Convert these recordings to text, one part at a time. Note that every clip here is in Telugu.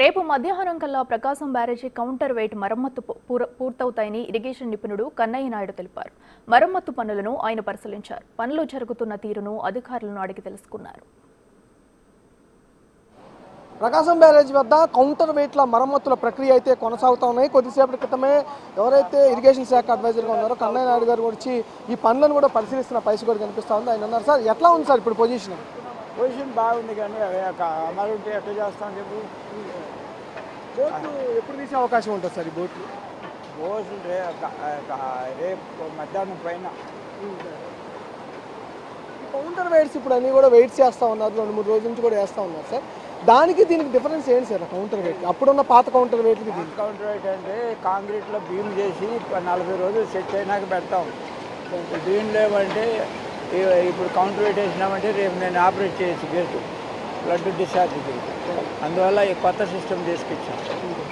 రేపు మధ్యాహ్నం కల్లా ప్రకాశం బ్యారేజీ కౌంటర్ వెయిట్ మరమ్మత్తు పూర్తవుతాయని ఇరిగేషన్ నిపుణుడు కన్నయ్య నాయుడు తెలిపారు. మరమ్మత్తు పనులను ఆయన పరిశీలించారు. పనులు జరుగుతున్న తీరును అధికారులను అడిగి తెలుసుకున్నారు. ప్రకాశం బ్యారేజ్ వద్ద కౌంటర్ వెయిట్ల మరమ్మతుల ప్రక్రియ అయితే కొనసాగుతూ ఉన్నాయి. కొద్దిసేపటి క్రితమే ఎవరైతే ఇరిగేషన్ శాఖ అడ్వైజర్గా ఉన్నారో కన్నయ్య నాయుడు గారు వచ్చి ఈ పనులను కూడా పరిశీలిస్తున్న పరిస్థితి కూడా కనిపిస్తూ ఉంది. ఆయన అన్నారు, సార్ ఎట్లా ఉంది సార్ ఇప్పుడు పొజిషన్ బాగుంది, కానీ అమలు ఉంటే ఎట్లా చేస్తాం చెప్పు. బోట్లు ఎప్పుడు తీసే అవకాశం ఉంటుంది సార్? ఈ బోట్లు రేపు మధ్యాహ్నం పైన కౌంటర్ వెయిట్స్ ఇప్పుడు అన్నీ కూడా వెయిట్ చేస్తూ ఉన్నారు. 2-3 రోజుల నుంచి కూడా వేస్తూ ఉన్నారు సార్. దానికి దీనికి డిఫరెన్స్ ఏంటి సార్? కౌంటర్ వెయిట్ అప్పుడున్న పాత కౌంటర్ వెయిట్కి కౌంటర్ వెయిట్ అంటే కాంక్రీట్లో బీమ్ చేసి 40 రోజులు సెట్ అయినాక పెడతాం. బీమ్ లేవంటే ఇప్పుడు కౌంటర్ వెయిట్ వేసినామంటే రేపు నేను ఆపరేట్ చేయొచ్చు గేటు బ్లడ్ డిశ్చార్జ్కి. అందువల్ల ఈ కొత్త సిస్టమ్ తీసుకొచ్చాం.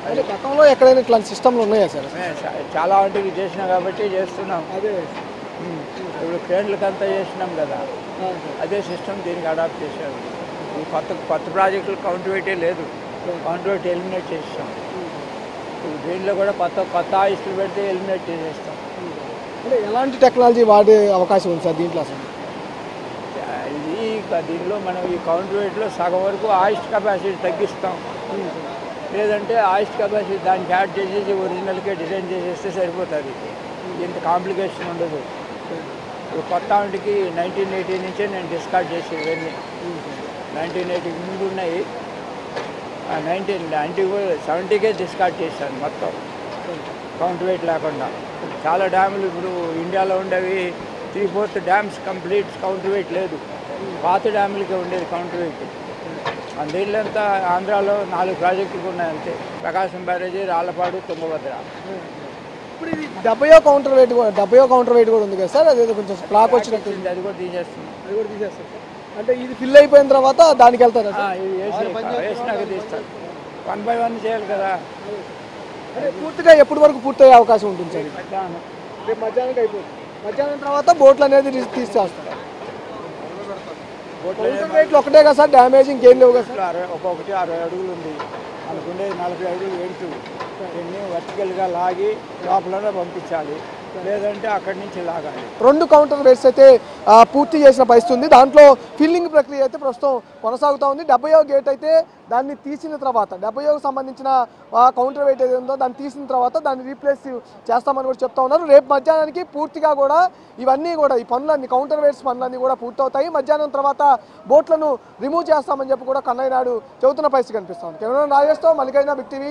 అదే గతంలో ఎక్కడైనా ఇట్లాంటి సిస్టమ్లు ఉన్నాయా సార్? చాలా వాటికి చేసినా కాబట్టి చేస్తున్నాం. అదే ఇప్పుడు క్రేన్లకంతా చేసినాం కదా, అదే సిస్టమ్ దీనికి అడాప్ట్ చేశారు. ఈ కొత్త ప్రాజెక్టులు కౌంటర్ వెయిటే లేదు, కౌంటర్ వెయిట్ ఎలిమినేట్ చేస్తాం. దీంట్లో కూడా కొత్త ఆయిస్టులు పెడితే ఎలిమినేట్ చేసేస్తాం. అంటే ఎలాంటి టెక్నాలజీ వాడే అవకాశం ఉంది సార్ దీంట్లో? అసలు దీనిలో మనం ఈ కౌంటర్ వెయిట్లో సగం వరకు ఆయిస్ట్ కెపాసిటీ తగ్గిస్తాం, లేదంటే ఆయిస్ట్ కెపాసిటీ దానికి యాడ్ చేసేసి ఒరిజినల్గా డిజైన్ చేసేస్తే సరిపోతుంది. ఇంత కాంప్లికేషన్ ఉండదు. ఇప్పుడు కొత్త వాటికి 1980 నుంచే నేను డిస్కార్డ్ చేసి ఇవన్నీ 1980 ముందు ఉన్నాయి. 1970కే డిస్కార్డ్ చేశాను మొత్తం కౌంటర్ వెయిట్ లేకుండా. చాలా డ్యాములు ఇప్పుడు ఇండియాలో ఉండేవి 3/4 డ్యామ్స్ కంప్లీట్ కౌంటర్ వెయిట్ లేదు. పాత డ్యాములకే ఉండేది కౌంటర్ వెయిట్. అందులో అంతా ఆంధ్రాలో 4 ప్రాజెక్టులు ఉన్నాయి అంతే. ప్రకాశం బ్యారేజీ, రాళ్లపాడు, తుంగభద్ర. ఇప్పుడు ఇది 70వ కౌంటర్ వెయిట్ కూడా ఉంది కదా సార్? అదేదో కొంచెం క్లాక్ వచ్చినట్టు అది కూడా తీసేస్తున్నాం. అది కూడా తీసేస్తారు. అంటే ఇది ఫిల్ అయిపోయిన తర్వాత దానికి వెళ్తారా? వేసినాక తీస్తారు. 1 by 1 చేయాలి కదా. అంటే పూర్తిగా ఎప్పటి వరకు పూర్తయ్యే అవకాశం ఉంటుంది సార్? మధ్యాహ్నం. రేపు మధ్యాహ్నానికి అయిపోతుంది. మధ్యాహ్నం తర్వాత బోట్లు అనేది తీసేస్తారు. కౌంటర్ వెయిట్లు ఒకటే కదా సార్? డ్యామేజ్ ఇంకేం లేవు కదా సార్? ఒక్కొక్కటి 60 అడుగులు ఉంది, మనకుండే 40 అడుగులు వెయిట్. దీన్ని వర్టికల్గా లాగి లోపలనే పంపించాలి, లేదంటే అక్కడి నుంచి లాగాలి. 2 కౌంటర్ వెయిట్స్ అయితే పూర్తి చేసిన పరిస్థితి ఉంది. దాంట్లో ఫిల్లింగ్ ప్రక్రియ అయితే ప్రస్తుతం కొనసాగుతూ ఉంది. 70వ గేట్ అయితే దాన్ని తీసిన తర్వాత 70కి సంబంధించిన కౌంటర్ వెయిట్ ఏది ఉందో దాన్ని తీసిన తర్వాత దాన్ని రీప్లేస్ చేస్తామని కూడా చెప్తా ఉన్నారు. రేపు మధ్యాహ్నానికి పూర్తిగా కూడా ఇవన్నీ కూడా ఈ పనులన్నీ కౌంటర్ వెయిట్స్ పనులన్నీ కూడా పూర్తవుతాయి. మధ్యాహ్నం తర్వాత బోట్లను రిమూవ్ చేస్తామని చెప్పి కూడా కన్నయ్య నాయుడు చెబుతున్న పరిస్థితి కనిపిస్తుంది. కెమెరా రాజేష్తో మల్లికార్జున, బిగ్ టీవీ.